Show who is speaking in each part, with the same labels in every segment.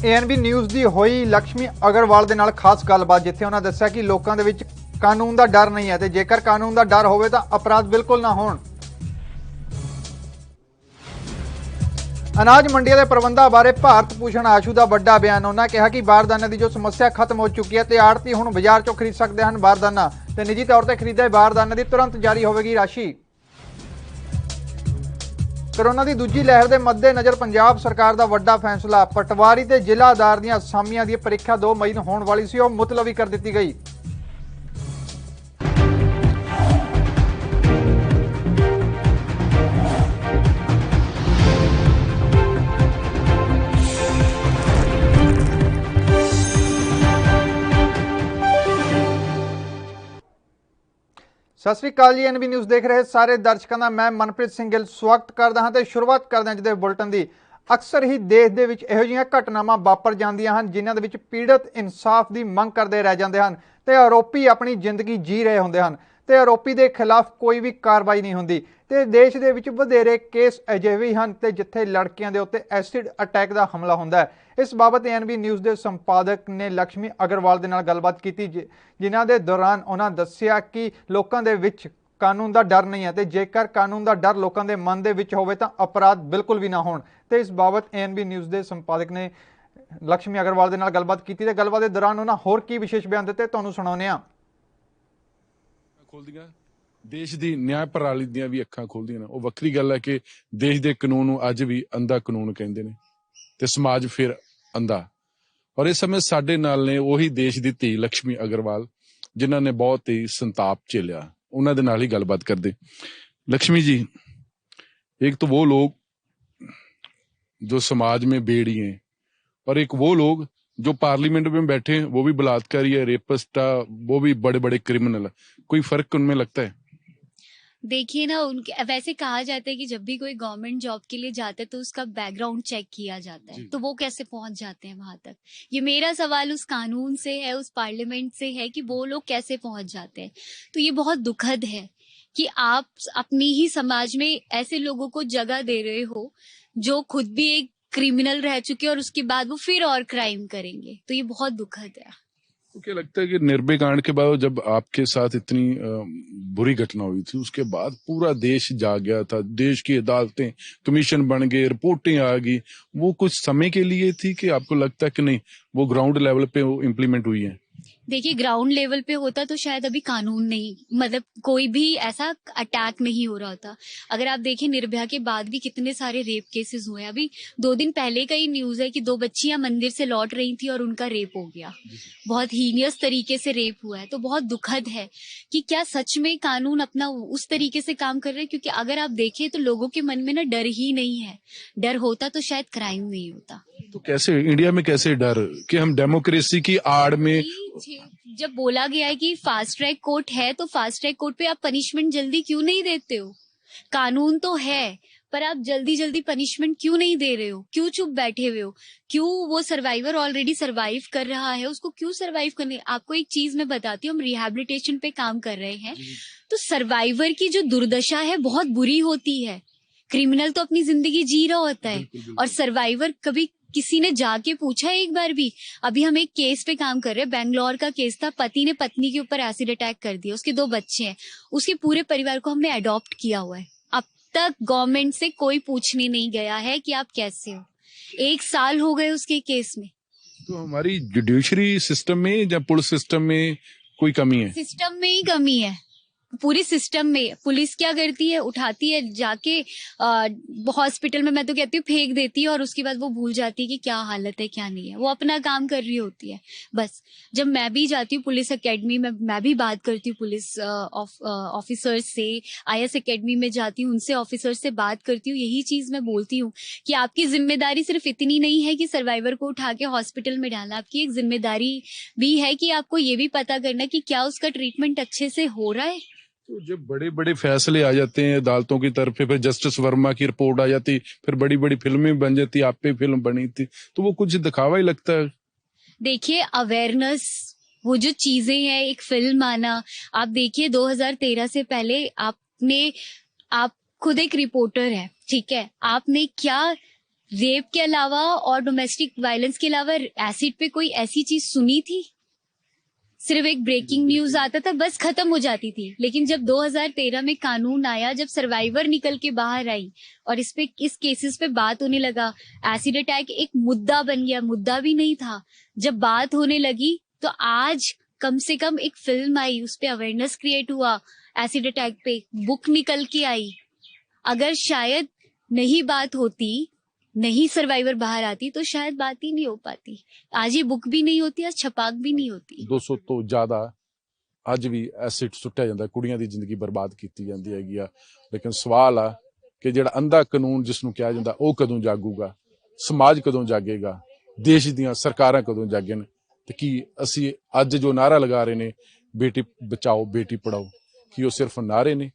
Speaker 1: ANB news ਦੀ ਹੋਈ ਲక్ష్ਮੀ ਅਗਰਵਾਲ ਦੇ ਨਾਲ ਖਾਸ ਗੱਲਬਾਤ, ਜਿੱਥੇ ਉਹਨਾਂ ਦੱਸਿਆ ਕਿ ਲੋਕਾਂ ਦੇ ਵਿੱਚ ਕਾਨੂੰਨ ਦਾ ਡਰ ਨਹੀਂ ਹੈ ਤੇ ਜੇਕਰ ਕਾਨੂੰਨ ਦਾ ਡਰ ਹੋਵੇ ਤਾਂ ਅਪਰਾਧ ਬਿਲਕੁਲ ਨਾ ਹੋਣ। ਅਨਾਜ ਮੰਡੀਆਂ ਦੇ ਪ੍ਰਬੰਧਾਂ ਬਾਰੇ ਭਾਰਤ ਭੂਸ਼ਣ ਆਸ਼ੂ ਦਾ ਵੱਡਾ ਬਿਆਨ। ਉਹਨਾਂ ਕਿਹਾ ਕਿ ਬਾਰਦਾਨੇ ਦੀ ਜੋ ਸਮੱਸਿਆ ਖਤਮ ਹੋ ਚੁੱਕੀ ਹੈ ਤੇ ਆੜਤੀ ਹੁਣ ਬਾਜ਼ਾਰ ਚੋਂ ਖਰੀਦ ਸਕਦੇ ਹਨ ਬਾਰਦਾਨਾ, ਤੇ ਨਿੱਜੀ ਤੌਰ ਤੇ ਖਰੀਦੇ ਬਾਰਦਾਨੇ ਦੀ ਤੁਰੰਤ ਜਾਰੀ ਹੋਵੇਗੀ ਰਾਸ਼ੀ। कोरोना की दूजी लहर के मद्देनज़र पंजाब सरकार का वड्डा फैसला, पटवारी ते जिला अदार दी असामियां दी परीक्षा 2 मई नूं होण वाली सी, ओह मुलतवी कर दी गई। सत श्री अकाल जी, NB न्यूज़ देख रहे सारे दर्शकों का मैं मनप्रीत सिंह गिल स्वागत करता हाँ। तो शुरुआत करते हैं जिहदे बुलेटिन की। अक्सर ही देश दे विच इहो जिहियां घटनावां वापर जांदियां हन जिन्हां दे विच पीड़ित इंसाफ की मंग करते रह जाते हैं ते आरोपी अपनी जिंदगी जी रहे होंदे हन ते आरोपी के खिलाफ कोई भी कार्रवाई नहीं होंदी। ते देश दे विच वधेरे केस अजिहे भी हन ते जिथे लड़कियां दे उत्ते एसिड अटैक का हमला हुंदा है। इस बाबत ANB न्यूज़ के संपादक ने लक्ष्मी अग्रवाल दे नाल गलबात की, जिन्हां दे दौरान उन्होंने दस्सिया कि लोकां दे विच कानून का डर नहीं है ते जेकर कानून का डर लोगों के मन दे विच होवे तां अपराध बिल्कुल भी ना होण। ते इस बाबत ANB न्यूज़ के संपादक ने लक्ष्मी अग्रवाल दे नाल गलबात की ते गलबात के दौरान उन्होंने होर की विशेष बयान दिते, तुहानूं सुणाउने आ।
Speaker 2: खोलदियां देश की न्याय प्रणाली ਦੀਆਂ ਵੀ ਅੱਖਾਂ ਖੋਲਦੀਆਂ ਨੇ। ਉਹ ਵੱਖਰੀ ਗੱਲ ਹੈ ਕਿ ਦੇਸ਼ ਦੇ ਕਾਨੂੰਨ ਨੂੰ ਅੱਜ ਵੀ ਅੰਧਾ ਕਾਨੂੰਨ ਕਹਿੰਦੇ ਨੇ ਤੇ ਸਮਾਜ ਫਿਰ ਅੰਧਾ। ਔਰ ਇਸ ਸਮੇਂ ਸਾਡੇ ਨਾਲ ਨੇ ਉਹੀ ਦੇਸ਼ ਦੀ ਧੀ ਲక్ష్ਮੀ ਅਗਰਵਾਲ, ਜਿਨ੍ਹਾਂ ਨੇ ਬਹੁਤ ਹੀ ਸੰਤਾਪ ਝੇਲਿਆ। उन्होंने नाल ही गलबात करते। लक्ष्मी जी, एक तो वो लोग जो समाज में बेड़ी हैं और एक वो लोग जो पार्लियामेंट में बैठे हैं, वो भी बलात्कारी है, रेपिस्ट, वो भी बड़े बड़े क्रिमिनल। कोई फर्क उनमें लगता है?
Speaker 3: देखिए ना, उनके वैसे कहा जाता है कि जब भी कोई गवर्नमेंट जॉब के लिए जाता है तो उसका बैकग्राउंड चेक किया जाता है, तो वो कैसे पहुंच जाते हैं वहां तक। ये मेरा सवाल उस कानून से है, उस पार्लियामेंट से है कि वो लोग कैसे पहुंच जाते हैं। तो ये बहुत दुखद है कि आप अपनी ही समाज में ऐसे लोगों को जगह दे रहे हो जो खुद भी एक क्रिमिनल रह चुके और उसके बाद वो फिर और क्राइम करेंगे। तो ये बहुत दुखद है।
Speaker 2: तो क्या लगता है कि निर्भया कांड के बाद जब आपके साथ इतनी बुरी घटना हुई थी, उसके बाद पूरा देश जाग गया था, देश की अदालतें कमीशन बन गए, रिपोर्टें आ गई, वो कुछ समय के लिए थी कि आपको लगता है कि नहीं वो ग्राउंड लेवल पे इम्प्लीमेंट हुई है?
Speaker 3: देखिए, ग्राउंड लेवल पे होता तो शायद अभी कानून नहीं, मतलब कोई भी ऐसा अटैक नहीं हो रहा होता। अगर आप देखें, निर्भया के बाद भी कितने सारे रेप केसेस हुए हैं। अभी 2 दिन पहले का ही न्यूज है कि 2 बच्चियां मंदिर से लौट रही थी और उनका रेप हो गया। बहुत हीनियस तरीके से रेप हुआ है। तो बहुत दुखद है कि क्या सच में कानून अपना उस तरीके से काम कर रहे हैं, क्योंकि अगर आप देखें तो लोगों के मन में ना डर ही नहीं है। डर होता तो शायद क्राइम नहीं होता।
Speaker 2: तो कैसे इंडिया में कैसे डर कि हम डेमोक्रेसी की आड़ में,
Speaker 3: जब बोला गया है कि फास्ट ट्रैक कोर्ट है तो फास्ट ट्रैक कोर्ट पे आप पनिशमेंट जल्दी क्यों नहीं देते हो। कानून तो है पर आप जल्दी जल्दी पनिशमेंट क्यों नहीं दे रहे हो, क्यों चुप बैठे हुए हो, क्यों वो सर्वाइवर ऑलरेडी सर्वाइव कर रहा है उसको क्यों सर्वाइव करने। आपको एक चीज मैं बताती हूँ, हम रिहैबिलिटेशन पे काम कर रहे हैं, तो सर्वाइवर की जो दुर्दशा है बहुत बुरी होती है। क्रिमिनल तो अपनी जिंदगी जी रहा होता है और सर्वाइवर कभी किसी ने जाके पूछा एक बार भी। अभी हम एक केस पे काम कर रहे हैं, बेंगलोर का केस था, पति ने पत्नी के ऊपर एसिड अटैक कर दिया, उसके 2 बच्चे हैं, उसके पूरे परिवार को हमने अडॉप्ट किया हुआ है। अब तक गवर्नमेंट से कोई पूछने नहीं गया है कि आप कैसे हो। 1 साल हो गए उसके केस में।
Speaker 2: तो हमारी जुडिशरी सिस्टम में या पुलिस सिस्टम में कोई कमी है?
Speaker 3: सिस्टम में ही कमी है, पूरी सिस्टम में। पुलिस क्या करती है, उठाती है जाके हॉस्पिटल में, मैं तो कहती हूँ फेंक देती है और उसके बाद वो भूल जाती है कि क्या हालत है क्या नहीं है। वो अपना काम कर रही होती है बस। जब मैं भी जाती हूँ पुलिस एकेडमी में, मैं भी बात करती हूँ पुलिस ऑफिसर्स से, IS एकेडमी में जाती हूँ, उनसे ऑफिसर से बात करती हूँ, यही चीज मैं बोलती हूँ कि आपकी जिम्मेदारी सिर्फ इतनी नहीं है कि सर्वाइवर को उठा के हॉस्पिटल में डालना, आपकी एक जिम्मेदारी भी है कि आपको ये भी पता करना कि क्या उसका ट्रीटमेंट अच्छे से हो रहा है।
Speaker 2: तो जब बड़े बड़े फैसले आ जाते हैं अदालतों की तरफ, फिर जस्टिस वर्मा की रिपोर्ट आ जाती, फिर बड़ी बड़ी फिल्में बन जाती, आप पे फिल्म बनी थी, तो वो कुछ दिखावा ही लगता है।
Speaker 3: देखिए, अवेयरनेस, वो जो चीजें हैं, एक फिल्म आना, आप देखिए 2013 से पहले आप खुद एक रिपोर्टर है, ठीक है, आपने क्या रेप के अलावा और डोमेस्टिक वायलेंस के अलावा एसिड पे कोई ऐसी चीज सुनी थी? सिर्फ एक ब्रेकिंग न्यूज आता था, बस खत्म हो जाती थी। लेकिन जब 2013 में कानून आया, जब सर्वाइवर निकल के बाहर आई और इस केसेस पे बात होने लगा, एसिड अटैक एक मुद्दा बन गया। मुद्दा भी नहीं था, जब बात होने लगी तो आज कम से कम एक फिल्म आई, उस पे अवेयरनेस क्रिएट हुआ, एसिड अटैक पे बुक निकल के आई। अगर शायद नहीं बात होती, नहीं सर्वाइवर बाहर आती, तो शायद बात ही नहीं हो पाती। आज ये बुक भी नहीं होती, आज छपाक भी नहीं होती।
Speaker 2: 200 ਤੋਂ ਜ਼ਿਆਦਾ ਅੱਜ ਵੀ ਐਸਿਡ ਸੁੱਟਿਆ ਜਾਂਦਾ, ਕੁੜੀਆਂ ਦੀ ਜ਼ਿੰਦਗੀ ਬਰਬਾਦ ਕੀਤੀ ਜਾਂਦੀ ਹੈਗੀ ਆ। ਲੇਕਿਨ ਸਵਾਲ ਆ ਕਿ ਜਿਹੜਾ ਅੰਧਾ ਕਾਨੂੰਨ ਜਿਸ ਨੂੰ ਕਿਹਾ ਜਾਂਦਾ, ਉਹ ਕਦੋਂ ਜਾਗੂਗਾ? ਸਮਾਜ ਕਦੋਂ ਜਾਗੇਗਾ? ਦੇਸ਼ ਦੀਆਂ ਸਰਕਾਰਾਂ ਕਦੋਂ ਜਾਗਣ? ਤੇ ਕੀ ਅਸੀਂ ਅੱਜ ਜੋ ਨਾਰਾ ਲਗਾ ਰਹੇ ਨੇ, ਬੇਟੀ ਬਚਾਓ ਬੇਟੀ ਪੜਾਓ, ਕੀ ਉਹ ਸਿਰਫ ਨਾਰੇ ਨੇ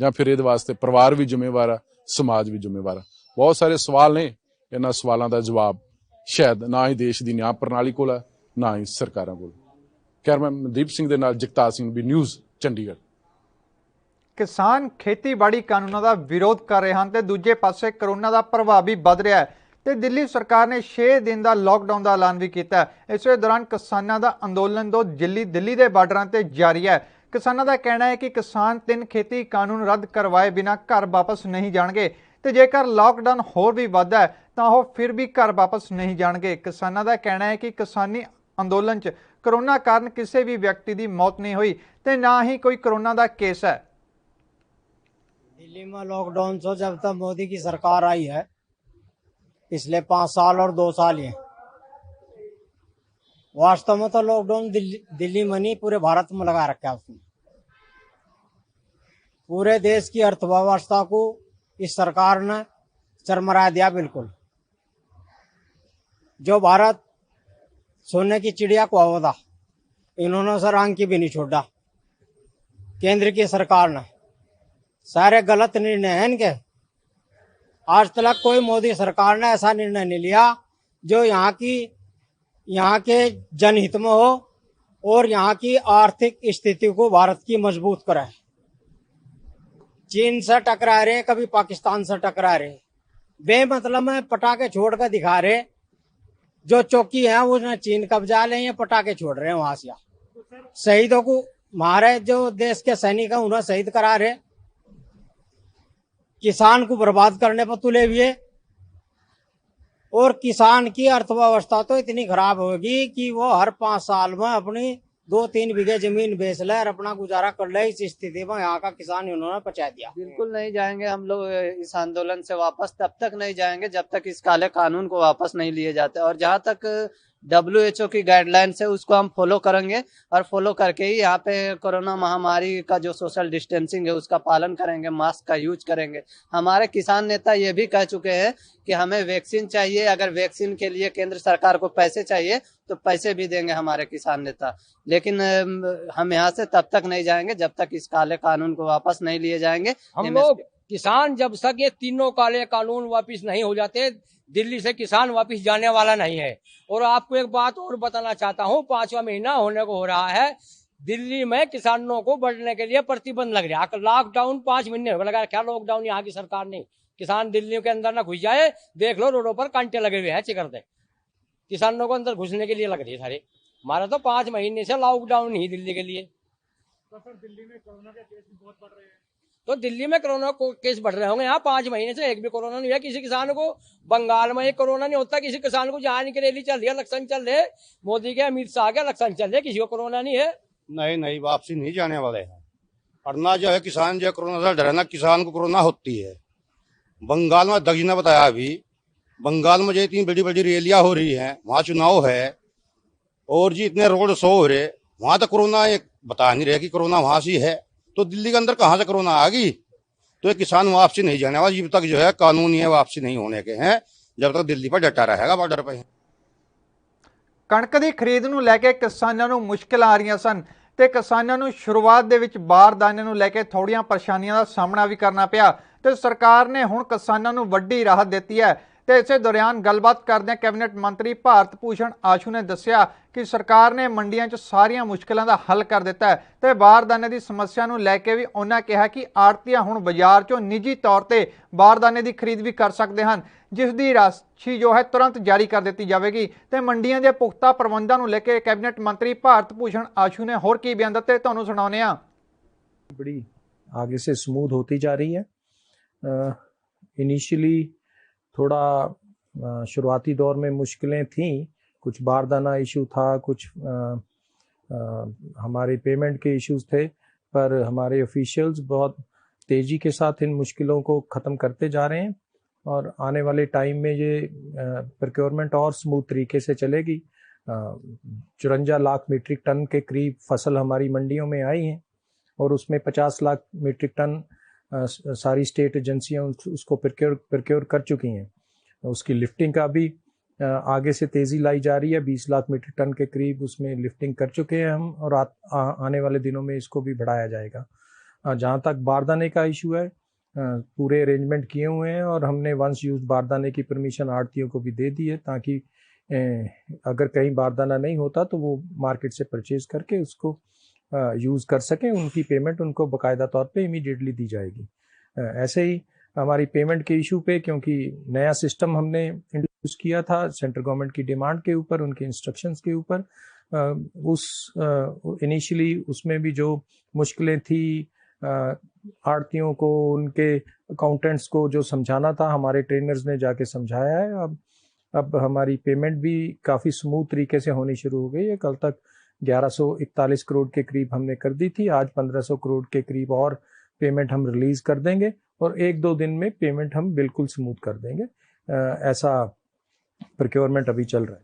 Speaker 2: ਜਾਂ ਫਿਰ ਇਹਦੇ ਵਾਸਤੇ ਪਰਿਵਾਰ ਵੀ ਜ਼ਿੰਮੇਵਾਰ ਆ, ਸਮਾਜ ਵੀ ਜ਼ਿੰਮੇਵਾਰ ਆ? ਬਹੁਤ ਸਾਰੇ ਸਵਾਲ ਨੇ, ਇਹਨਾਂ ਸਵਾਲਾਂ ਦਾ ਜਵਾਬ ਸ਼ਾਇਦ ਨਾ ਹੀ ਦੇਸ਼ ਦੀ ਨਿਆਂ ਪ੍ਰਣਾਲੀ ਕੋਲ ਹੈ, ਨਾ ਹੀ ਸਰਕਾਰਾਂ ਕੋਲ। ਕੈਮਰਾਮੈਨ ਮਨਦੀਪ ਸਿੰਘ ਦੇ ਨਾਲ ਜਗਤਾਰ ਸਿੰਘ, ਵੀ ਨਿਊਜ਼, ਚੰਡੀਗੜ੍ਹ।
Speaker 1: ਕਿਸਾਨ ਖੇਤੀਬਾੜੀ ਕਾਨੂੰਨਾਂ ਦਾ ਵਿਰੋਧ ਕਰ ਰਹੇ ਹਨ ਤੇ ਦੂਜੇ ਪਾਸੇ ਕਰੋਨਾ ਦਾ ਪ੍ਰਭਾਵ ਵੀ ਵੱਧ ਰਿਹਾ ਹੈ ਤੇ ਦਿੱਲੀ ਸਰਕਾਰ ਨੇ 6 ਦਿਨ ਦਾ ਲੋਕਡਾਊਨ ਦਾ ਐਲਾਨ ਵੀ ਕੀਤਾ ਹੈ। ਇਸੇ ਦੌਰਾਨ ਕਿਸਾਨਾਂ ਦਾ ਅੰਦੋਲਨ ਤੋਂ ਦਿੱਲੀ ਦੇ ਬਾਰਡਰਾਂ ਤੇ ਜਾਰੀ ਹੈ। ਕਿਸਾਨਾਂ ਦਾ ਕਹਿਣਾ ਹੈ ਕਿ ਕਿਸਾਨ 3 ਖੇਤੀ ਕਾਨੂੰਨ ਰੱਦ ਕਰਵਾਏ ਬਿਨਾਂ ਘਰ ਵਾਪਸ ਨਹੀਂ ਜਾਣਗੇ ਤੇ ਜੇਕਰ ਲੋਕਡਾਊਨ ਹੋਰ ਵੀ ਵੱਧਦਾ ਹੈ ਤਾਂ ਉਹ ਫਿਰ ਵੀ ਘਰ ਵਾਪਸ ਨਹੀਂ ਜਾਣਗੇ। ਕਿਸਾਨਾਂ ਦਾ ਕਹਿਣਾ ਹੈ ਕਿ ਕਿਸਾਨੀ ਅੰਦੋਲਨ 'ਚ कोरोना कारण किसी भी व्यक्ति की मौत नहीं हुई ते ना ही कोई कोरोना का केस है।
Speaker 4: दिल्ली में लॉकडाउन से जब तक मोदी की सरकार आई है, पिछले 5 साल और 2 साल ये वास्तव में तो लॉकडाउन दिल्ली में नहीं पूरे भारत में लगा रखा है। उसने पूरे देश की अर्थव्यवस्था को इस सरकार ने चरमरा दिया बिल्कुल। जो भारत सोने की चिड़िया को हुआ था, इन्होंने सर आंख की भी नहीं छोड़ा। केंद्र की सरकार ने सारे गलत निर्णय हैं इनके। आज तक कोई मोदी सरकार ने ऐसा निर्णय नहीं लिया जो यहाँ के जनहित में हो और यहाँ की आर्थिक स्थिति को भारत की मजबूत करे। चीन से टकरा रहे, कभी पाकिस्तान से टकरा रहे, बेमतलब में पटाखे छोड़ कर दिखा रहे। जो चौकी है वो चीन कब्जा ले, ये पटाखे छोड़ रहे हैं वहां से। शहीदों को हमारे जो देश के सैनिक हैं उन्हें शहीद करा रहे, किसान को बर्बाद करने पर तुले हुए। और किसान की अर्थव्यवस्था तो इतनी खराब होगी कि वो हर 5 साल में अपनी 2-3 बीघे जमीन बेच ले और अपना गुजारा कर ले। इस स्थिति में यहाँ का किसान इन्होंने पहुंचा दिया।
Speaker 5: बिल्कुल नहीं जाएंगे हम लोग इस आंदोलन से वापस, तब तक नहीं जाएंगे जब तक इस काले कानून को वापस नहीं लिए जाते। और जहां तक WHO की गाइडलाइंस है उसको हम फॉलो करेंगे और फॉलो करके ही यहाँ पे कोरोना महामारी का जो सोशल डिस्टेंसिंग है उसका पालन करेंगे, मास्क का यूज करेंगे। हमारे किसान नेता ये भी कह चुके हैं कि हमें वैक्सीन चाहिए, अगर वैक्सीन के लिए केंद्र सरकार को पैसे चाहिए तो पैसे भी देंगे हमारे किसान नेता। लेकिन हम यहाँ से तब तक नहीं जाएंगे जब तक इस काले कानून को वापस नहीं लिए जाएंगे।
Speaker 6: हम लोग किसान जब तक ये तीनों काले कानून वापस नहीं हो जाते, दिल्ली से किसान वापस जाने वाला नहीं है। और आपको एक बात और बताना चाहता हूँ, 5वां महीना होने को हो रहा है, दिल्ली में किसानों को बढ़ने के लिए प्रतिबंध लग रहा है। लॉकडाउन 5 महीने हो लगा क्या लॉकडाउन यहाँ की सरकार ने। किसान दिल्ली के अंदर ना घुस जाए, देख लो रोडों पर कांटे लगे हुए हैं चिकर दे, किसानों को अंदर घुसने के लिए लग रही है सारे। हमारा तो 5 महीने से लॉकडाउन ही दिल्ली के लिए।
Speaker 7: तो सर दिल्ली में कोरोना के केस भी बहुत बढ़ रहे हैं।
Speaker 6: तो दिल्ली में कोरोना केस बढ़ रहे होंगे, यहाँ 5 महीने से एक भी कोरोना नहीं है किसी किसान को। बंगाल में एक कोरोना नहीं होता किसी किसान को, जहाँ की रैली चल रही है, इलेक्शन चल रहे, मोदी के अमित शाह के इलेक्शन चल रहे, किसी को कोरोना नहीं है।
Speaker 8: नहीं वापसी नहीं जाने वाले हैं। और ना जो है किसान जो कोरोना से डरे, ना किसान को कोरोना होती है। बंगाल में दगी ने बताया, अभी बंगाल में जो इतनी बड़ी बड़ी रैलियां हो रही हैं, वहाँ चुनाव है और जी इतने रोड शो हो रहे, वहां तो कोरोना एक बता नहीं रहे कि कोरोना वहां से है। तो दिल्ली के अंदर कहाँ से कोरोना आ गई? तो ये किसान वापसी नहीं जाने वाला जब तक जो है कानून ये वापसी नहीं होने के हैं, जब तक दिल्ली पर डटा रहेगा बॉर्डर पे।
Speaker 1: ਕਣਕ ਦੀ ਖਰੀਦ ਨੂੰ ਲੈ ਕੇ ਕਿਸਾਨਾਂ ਨੂੰ ਮੁਸ਼ਕਲਾਂ ਆ ਰਹੀਆਂ ਸਨ ਤੇ ਕਿਸਾਨਾਂ ਨੂੰ ਸ਼ੁਰੂਆਤ ਦੇ ਵਿੱਚ ਬਾਰਦਾਨੇ ਨੂੰ ਲੈ ਕੇ ਥੋੜੀਆਂ ਪਰੇਸ਼ਾਨੀਆਂ ਦਾ ਸਾਹਮਣਾ ਵੀ ਕਰਨਾ ਪਿਆ ਤੇ ਸਰਕਾਰ ਨੇ ਹੁਣ ਕਿਸਾਨਾਂ ਨੂੰ ਵੱਡੀ ਰਾਹਤ ਦਿੱਤੀ ਹੈ। ਤੇ ਇਸੇ ਦੌਰਾਨ ਗੱਲਬਾਤ ਕਰਦਿਆਂ ਕੈਬਨਿਟ ਮੰਤਰੀ ਭਾਰਤ ਭੂਸ਼ਣ ਆਸ਼ੂ ਨੇ ਦੱਸਿਆ ਕਿ ਸਰਕਾਰ ਨੇ ਮੰਡੀਆਂ 'ਚ ਸਾਰੀਆਂ ਮੁਸ਼ਕਲਾਂ ਦਾ ਹੱਲ ਕਰ ਦਿੱਤਾ ਹੈ ਤੇ ਬਾਰਦਾਨੇ ਦੀ ਸਮੱਸਿਆ ਨੂੰ ਲੈ ਕੇ ਵੀ ਉਹਨਾਂ ਕਿਹਾ ਕਿ ਆੜ੍ਹਤੀਆਂ ਹੁਣ ਬਾਜ਼ਾਰ 'ਚੋਂ ਨਿੱਜੀ ਤੌਰ ਤੇ ਬਾਰਦਾਨੇ ਦੀ ਖਰੀਦ ਵੀ ਕਰ ਸਕਦੇ ਹਨ ਜਿਸ ਦੀ ਰਾਸ਼ੀ ਜੋ ਹੈ ਤੁਰੰਤ ਜਾਰੀ कर ਦਿੱਤੀ ਜਾਵੇਗੀ। ਤੇ ਮੰਡੀਆਂ ਦੇ ਪੁਖਤਾ ਪ੍ਰਬੰਧਾਂ ਨੂੰ ਲੈ ਕੇ ਕੈਬਨਿਟ ਮੰਤਰੀ ਭਾਰਤ ਭੂषण आशू ने होर की बयान दिते, ਤੁਹਾਨੂੰ सुनाउने आ।
Speaker 9: बड़ी आगे से स्मूथ होती जा रही है। इनिशियली थोड़ा शुरुआती दौर में मुश्किलें थी, कुछ बारदाना इशू था, कुछ हमारे पेमेंट के इश्यूज थे, पर हमारे ऑफिशियल्स बहुत तेज़ी के साथ इन मुश्किलों को ख़त्म करते जा रहे हैं और आने वाले टाइम में ये प्रोक्योरमेंट और स्मूथ तरीके से चलेगी। 54 लाख मीट्रिक टन के करीब फसल हमारी मंडियों में आई हैं और उसमें 50 लाख मीट्रिक टन सारी स्टेट एजेंसियां उसको प्रोक्योर कर चुकी हैं। उसकी लिफ्टिंग का भी आगे से तेज़ी लाई जा रही है। 20 लाख मीट्रिक टन के करीब उसमें लिफ्टिंग कर चुके हैं हम और आने वाले दिनों में इसको भी बढ़ाया जाएगा। जहाँ तक बारदाने का इशू है, पूरे अरेंजमेंट किए हुए हैं और हमने वंस यूज बारदाने की परमिशन आड़तियों को भी दे दी है, ताकि अगर कहीं बारदाना नहीं होता तो वो मार्केट से परचेज करके उसको यूज़ कर सकें। उनकी पेमेंट उनको बाकायदा तौर पे इमीडिएटली दी जाएगी। ऐसे ही हमारी पेमेंट के इशू पे, क्योंकि नया सिस्टम हमने इंट्रोड्यूस किया था सेंट्रल गवर्नमेंट की डिमांड के ऊपर, उनके इंस्ट्रक्शंस के ऊपर, इनिशियली उसमें भी जो मुश्किलें थी, आड़तियों को, उनके अकाउंटेंट्स को जो समझाना था, हमारे ट्रेनर्स ने जाके समझाया है। अब हमारी पेमेंट भी काफ़ी स्मूथ तरीके से होनी शुरू हो गई है। कल तक 1141 करोड़ के करीब हमने कर दी थी, आज 1500 करोड़ के करीब और पेमेंट हम रिलीज़ कर देंगे और 1-2 दिन में पेमेंट हम बिल्कुल स्मूथ कर देंगे। ऐसा प्रोक्योरमेंट अभी चल रहा है।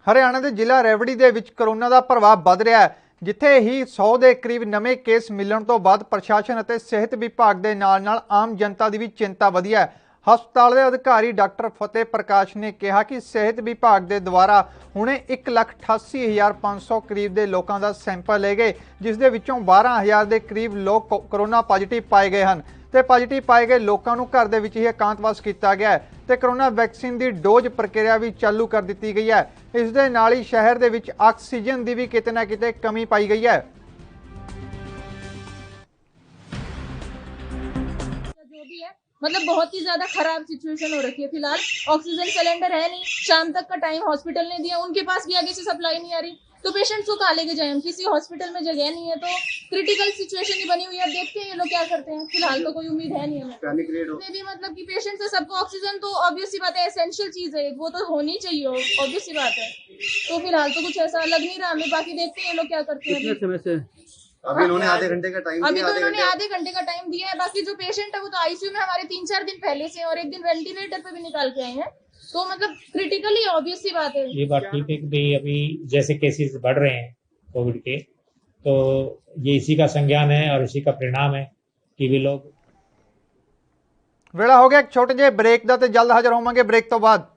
Speaker 1: हरियाणा के जिला रेवड़ी ਦੇ ਵਿੱਚ कोरोना ਦਾ ਪ੍ਰਭਾਵ ਵੱਧ ਰਿਹਾ ਹੈ, ਜਿੱਥੇ ਹੀ 100 ਦੇ ਕਰੀਬ ਨਵੇਂ ਕੇਸ ਮਿਲਣ ਤੋਂ ਬਾਅਦ ਪ੍ਰਸ਼ਾਸਨ ਅਤੇ ਸਿਹਤ ਵਿਭਾਗ ਦੇ ਨਾਲ-ਨਾਲ ਆਮ ਜਨਤਾ ਦੀ ਵੀ ਚਿੰਤਾ ਵਧੀ ਹੈ। ਹਸਪਤਾਲ ਦੇ ਅਧਿਕਾਰੀ ਡਾਕਟਰ ਫਤਿਹ ਪ੍ਰਕਾਸ਼ ਨੇ ਕਿਹਾ ਕਿ ਸਿਹਤ ਵਿਭਾਗ ਦੇ ਦੁਆਰਾ ਹੁਣੇ 1,88,500 ਕਰੀਬ ਦੇ ਲੋਕਾਂ ਦਾ ਸੈਂਪਲ ਲਏ ਗਏ, ਜਿਸ ਦੇ ਵਿੱਚੋਂ 12,000 ਦੇ ਕਰੀਬ ਲੋਕ ਕੋਰੋਨਾ ਪੋਜ਼ਿਟਿਵ ਪਾਏ ਗਏ ਹਨ ਤੇ ਪੋਜ਼ਿਟਿਵ ਪਾਏ ਗਏ ਲੋਕਾਂ ਨੂੰ ਘਰ ਦੇ ਵਿੱਚ ਹੀ ਇਕਾਂਤਵਾਸ ਕੀਤਾ ਗਿਆ ਹੈ ਤੇ ਕੋਰੋਨਾ ਵੈਕਸੀਨ ਦੀ ਡੋਜ਼ ਪ੍ਰਕਿਰਿਆ ਵੀ ਚਾਲੂ ਕਰ ਦਿੱਤੀ ਗਈ ਹੈ। ਇਸ ਦੇ ਨਾਲ ਹੀ ਸ਼ਹਿਰ ਦੇ ਵਿੱਚ ਆਕਸੀਜਨ ਦੀ ਵੀ ਕਿਤੇ ਨਾ ਕਿਤੇ ਕਮੀ ਪਾਈ ਗਈ ਹੈ।
Speaker 10: मतलब बहुत ही ज्यादा खराब सिचुएशन हो रखी है। फिलहाल ऑक्सीजन सिलेंडर है नहीं, शाम तक का टाइम हॉस्पिटल ने दिया, उनके पास भी आगे से सप्लाई नहीं आ रही, तो पेशेंट्स को कहाँ लेके जाए हम? किसी हॉस्पिटल में जगह नहीं है, तो क्रिटिकल सिचुएशन ही बनी हुई है। अब देखते हैं ये लोग क्या करते हैं। फिलहाल तो कोई उम्मीद है नहीं हमें भी, मतलब कि पेशेंट से सबको ऑक्सीजन तो ऑब्वियस सी बात है, एसेंशियल चीज है, वो तो होनी चाहिए, ऑब्वियस सी बात है। तो फिलहाल तो कुछ ऐसा लग नहीं रहा हमें, बाकी देखते हैं ये लोग क्या करते हैं।
Speaker 11: अभी इन्होंने आधे घंटे का टाइम
Speaker 10: अभी तो इन्होंने आधे घंटे का टाइम दिया है। बाकी जो पेशेंट है वो तो आईसीयू में हमारे 3-4 दिन पहले से और 1 दिन वेंटिलेटर पे भी निकाल के आए हैं, तो मतलब क्रिटिकली ऑब्वियस सी बात है।
Speaker 12: ये बात ठीक है कि भाई अभी जैसे केसेस बढ़ रहे हैं कोविड के, तो ये इसी का संज्ञान है और इसी का परिणाम है कि भी लोग।
Speaker 1: वेला हो गया एक छोटे जे ब्रेक दा ते जल्द हाजिर होवांगे ब्रेक तो बाद।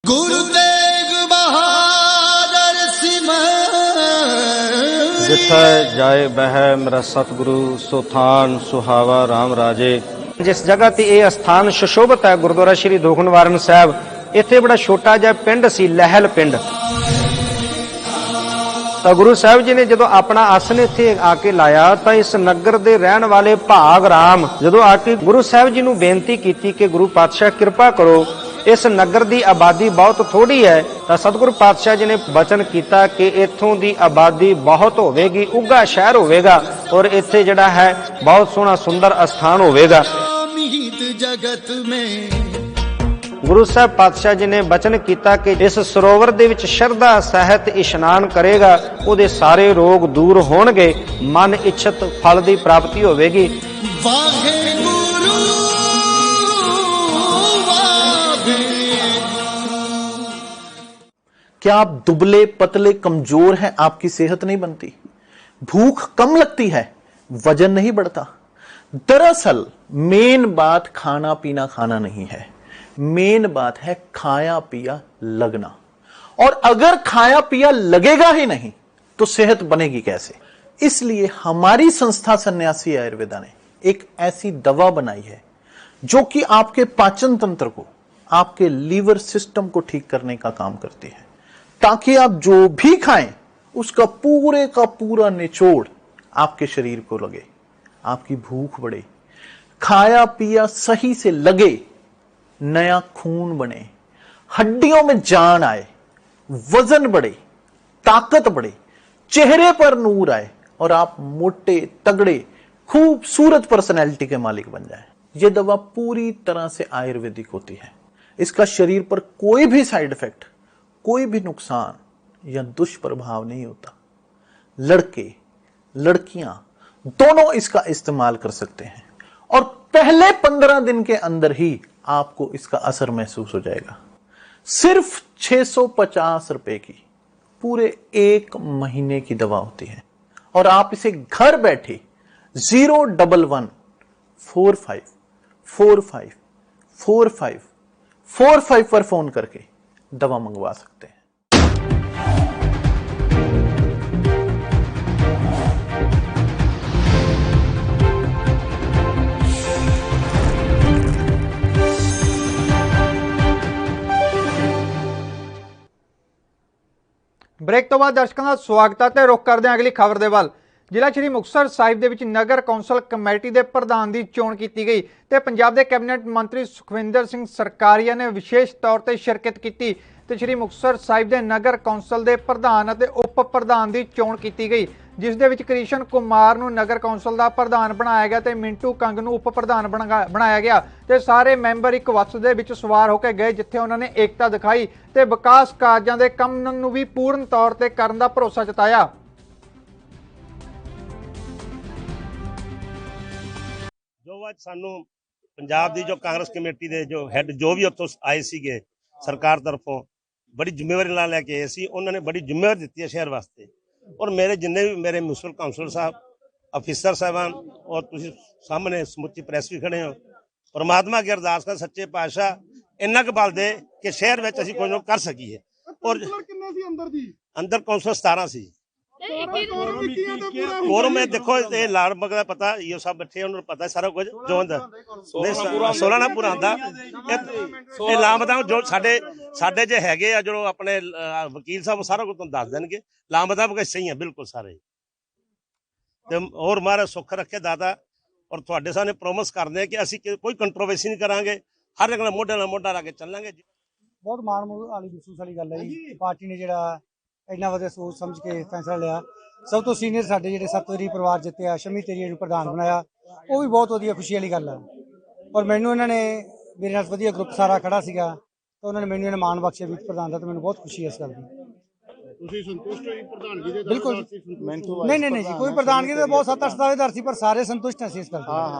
Speaker 13: गुरु तेग बहादुर जिथे जाए बह मेरा सतगुरु सुथान सुहावा राम राजे। जिस जगह ते ये स्थान सुशोभित है गुरुद्वारा श्री दोखनवाਰਨ साहब, इत्थे बड़ा छोटा जिहा पिंड सी लहल पिंड। तो गुरु साहब जी ने जो अपना आसन इत्थे आके लाया तो इस नगर दे रहन वाले भाग राम जो आके गुरु साहब जी नूं बेनती की कि गुरु पातशाह कृपा करो, इस नगर की आबादी बहुत थोड़ी है, तो सतगुरु पातशाह जी ने वचन किया कि इत्थों की आबादी बहुत होवेगी, उगा शहर होवेगा और इत्थे जिहड़ा है बहुत सोहना सुंदर स्थान होवेगा। जगत में
Speaker 11: गुरु साहब पातशाह जी ने वचन किया कि इस सरोवर दे विच शरधा सहित इशनान करेगा, उहदे सारे रोग दूर होणगे, मन इच्छित फल की प्राप्ति होवेगी।
Speaker 14: क्या आप दुबले पतले कमजोर हैं, आपकी सेहत नहीं बनती, भूख कम लगती है, वजन नहीं बढ़ता? दरअसल मेन बात खाना पीना खाना नहीं है, मेन बात है खाया पिया लगना। और अगर खाया पिया लगेगा ही नहीं तो सेहत बनेगी कैसे? इसलिए हमारी संस्था सन्यासी आयुर्वेदा ने एक ऐसी दवा बनाई है जो कि आपके पाचन तंत्र को, आपके लीवर सिस्टम को ठीक करने का काम करती है, ताकि आप जो भी खाएं उसका पूरे का पूरा निचोड़ आपके शरीर को लगे, आपकी भूख बढ़े, खाया पिया सही से लगे, नया खून बने, हड्डियों में जान आए, वजन बढ़े, ताकत बढ़े, चेहरे पर नूर आए और आप मोटे तगड़े खूबसूरत पर्सनैलिटी के मालिक बन जाएं। यह दवा पूरी तरह से आयुर्वेदिक होती है। इसका शरीर पर कोई भी साइड इफेक्ट, कोई भी नुकसान या दुष्प्रभाव नहीं होता। लड़के लड़कियां दोनों इसका इस्तेमाल कर सकते हैं और पहले 15 दिन के अंदर ही आपको इसका असर महसूस हो जाएगा। सिर्फ 650 रुपए की पूरे 1 महीने की दवा होती है और आप इसे घर बैठे 01145454545 पर फोन करके दवा मंगवा सकते हैं।
Speaker 1: ਬ੍ਰੇਕ ਤੋਂ ਬਾਅਦ ਦਰਸ਼ਕਾਂ ਦਾ ਸਵਾਗਤ ਹੈ ਤੇ ਰੁਕ ਕਰਦੇ ਹਾਂ ਅਗਲੀ ਖਬਰ ਦੇ ਵੱਲ। ਜ਼ਿਲ੍ਹਾ ਸ਼੍ਰੀ ਮੁਕਤਸਰ ਸਾਹਿਬ ਦੇ ਵਿੱਚ ਨਗਰ ਕੌਂਸਲ ਕਮੇਟੀ ਦੇ ਪ੍ਰਧਾਨ ਦੀ ਚੋਣ ਕੀਤੀ ਗਈ ਤੇ ਪੰਜਾਬ ਦੇ ਕੈਬਨਿਟ ਮੰਤਰੀ ਸੁਖਵਿੰਦਰ ਸਿੰਘ ਸਰਕਾਰੀਆ ਨੇ ਵਿਸ਼ੇਸ਼ ਤੌਰ ਤੇ ਸ਼ਿਰਕਤ ਕੀਤੀ ਤੇ ਸ਼੍ਰੀ ਮੁਕਤਸਰ ਸਾਹਿਬ ਦੇ ਨਗਰ ਕੌਂਸਲ ਦੇ ਪ੍ਰਧਾਨ ਅਤੇ ਉਪ ਪ੍ਰਧਾਨ ਦੀ ਚੋਣ ਕੀਤੀ ਗਈ, ਜਿਸ ਦੇ ਵਿੱਚ ਕ੍ਰਿਸ਼ਨ ਕੁਮਾਰ ਨੂੰ ਨਗਰ ਕੌਂਸਲ ਦਾ ਪ੍ਰਧਾਨ ਬਣਾਇਆ ਗਿਆ ਤੇ ਮਿੰਟੂ ਕੰਗ ਨੂੰ ਉਪ ਪ੍ਰਧਾਨ ਬਣਾਇਆ ਗਿਆ ਤੇ ਸਾਰੇ ਮੈਂਬਰ ਇੱਕ ਬੱਸ ਦੇ ਵਿੱਚ ਸਵਾਰ ਹੋ ਕੇ ਗਏ, ਜਿੱਥੇ ਉਹਨਾਂ ਨੇ ਏਕਤਾ ਦਿਖਾਈ ਤੇ ਵਿਕਾਸ ਕਾਰਜਾਂ ਦੇ ਕੰਮ ਨੂੰ ਵੀ ਪੂਰਨ ਤੌਰ ਤੇ ਕਰਨ ਦਾ ਭਰੋਸਾ ਜਤਾਇਆ।
Speaker 15: ਜੋ ਅੱਜ ਸਾਨੂੰ ਪੰਜਾਬ ਦੀ ਜੋ ਕਾਂਗਰਸ ਕਮੇਟੀ ਦੇ ਜੋ ਹੈੱਡ ਜੋ ਵੀ ਉੱਥੋਂ ਆਏ ਸੀਗੇ ਸਰਕਾਰ ਤਰਫੋਂ ਬੜੀ ਜ਼ਿੰਮੇਵਾਰੀ ਨਾਲ ਲੈ ਕੇ ਆਏ ਸੀ, ਉਹਨਾਂ ਨੇ ਬੜੀ ਜ਼ਿੰਮੇਵਾਰੀ ਦਿੱਤੀ ਹੈ ਸ਼ਹਿਰ ਵਾਸਤੇ। ਔਰ ਮੇਰੇ ਜਿੰਨੇ ਵੀ ਮੇਰੇ ਮਿਊਨਿਸਪਲ ਕਾਉਂਸਲਰ ਸਾਹਿਬ, ਅਫੀਸਰ ਸਾਹਿਬਾਨ ਔਰ ਤੁਸੀਂ ਸਾਹਮਣੇ ਸਮੁੱਚੀ ਪ੍ਰੈਸ ਵੀ ਖੜੇ ਹੋ, ਪਰਮਾਤਮਾ ਅੱਗੇ ਅਰਦਾਸ ਕਰ ਸੱਚੇ ਪਾਤਸ਼ਾਹ ਇੰਨਾ ਕੁ ਬਲ ਦੇ ਕਿ ਸ਼ਹਿਰ ਵਿੱਚ ਅਸੀਂ ਕੁਝ ਕਰ ਸਕੀਏ। ਔਰ
Speaker 7: ਕਿੰਨੇ ਸੀ ਅੰਦਰ ਦੀ?
Speaker 15: ਅੰਦਰ ਕੌਂਸਲਰ 17 ਸੀ। ਕੋਰਮ में देखो ये लाल बग का पता, ये सब बैठे उन्होंने पता है सारा कुछ जो ਹੁੰਦਾ 16 ਨਾ ਪੂਰਾ ਹੁੰਦਾ। ਇਹ ਲਾ ਬਤਾ ਜੋ ਸਾਡੇ ਜੇ ਹੈਗੇ ਆ ਜੋ ਆਪਣੇ ਵਕੀਲ ਸਾਹਿਬ ਸਾਰਾ ਕੁਝ ਤੁਹਾਨੂੰ ਦੱਸ ਦੇਣਗੇ। ਲਾ ਬਤਾ ਕਿ ਸਹੀ ਹੈ ਬਿਲਕੁਲ ਸਾਰੇ। ਤੇ ਹੋਰ ਮਾਰਾ ਸੁੱਖ ਰੱਖੇ ਦਾਤਾ। ਔਰ ਤੁਹਾਡੇ ਸਾਹਮਣੇ ਪ੍ਰੋਮਿਸ ਕਰਦੇ ਆ ਕਿ ਅਸੀਂ ਕੋਈ ਕੰਟਰੋਵਰਸੀ ਨਹੀਂ ਕਰਾਂਗੇ, ਹਰ ਇੱਕ ਨਾਲ ਮੋਢੇ ਨਾਲ ਮੋਢਾ ਲਾ ਕੇ ਚੱਲਾਂਗੇ।
Speaker 4: ਬਹੁਤ ਮਾਣ ਵਾਲੀ ਮਹਿਸੂਸ ਵਾਲੀ ਗੱਲ ਹੈ ਜੀ। ਪਾਰਟੀ ਨੇ ਜਿਹੜਾ ਇੰਨਾ ਵਧੀਆ ਸੋਚ ਸਮਝ ਕੇ ਫੈਸਲਾ ਲਿਆ। ਸਭ ਤੋਂ ਸੀਨੀਅਰ ਸਾਡੇ ਜਿਹੜੇ ਸਤਵਰੀ ਪਰਿਵਾਰ ਜਿੱਤਿਆ, ਸ਼ਮੀ ਤੇਰੀ ਨੂੰ ਪ੍ਰਧਾਨ ਬਣਾਇਆ, ਉਹ ਵੀ ਬਹੁਤ ਵਧੀਆ ਖੁਸ਼ੀ ਵਾਲੀ ਗੱਲ ਹੈ। ਔਰ ਮੈਨੂੰ ਇਹਨਾਂ ਨੇ ਮੇਰੇ ਨਾਲ ਵਧੀਆ ਗਰੁੱਪ ਸਾਰਾ ਖੜਾ ਸੀਗਾ ਤਾਂ ਉਹਨਾਂ ਨੇ ਮੈਨੂੰ ਇਹਨਾਂ ਮਾਣ ਬਖਸ਼ਿਆ ਵੀ ਪ੍ਰਧਾਨ ਦਾ, ਤਾਂ ਮੈਨੂੰ ਬਹੁਤ ਖੁਸ਼ੀ ਹੈ ਇਸ ਗੱਲ ਦੀ।
Speaker 7: ਤੁਸੀਂ ਸੰਤੁਸ਼ਟ ਹੋ ਜੀ ਪ੍ਰਧਾਨਗੀ ਦੇ?
Speaker 4: ਬਿਲਕੁਲ ਨਹੀਂ ਜੀ, ਕੋਈ ਪ੍ਰਧਾਨਗੀ ਦੇ ਬਹੁਤ 7-8 ਦਾਅਵੇਦਾਰ ਸੀ ਪਰ ਸਾਰੇ ਸੰਤੁਸ਼ਟ ਸੀ ਇਸ ਗੱਲ ਤੋਂ,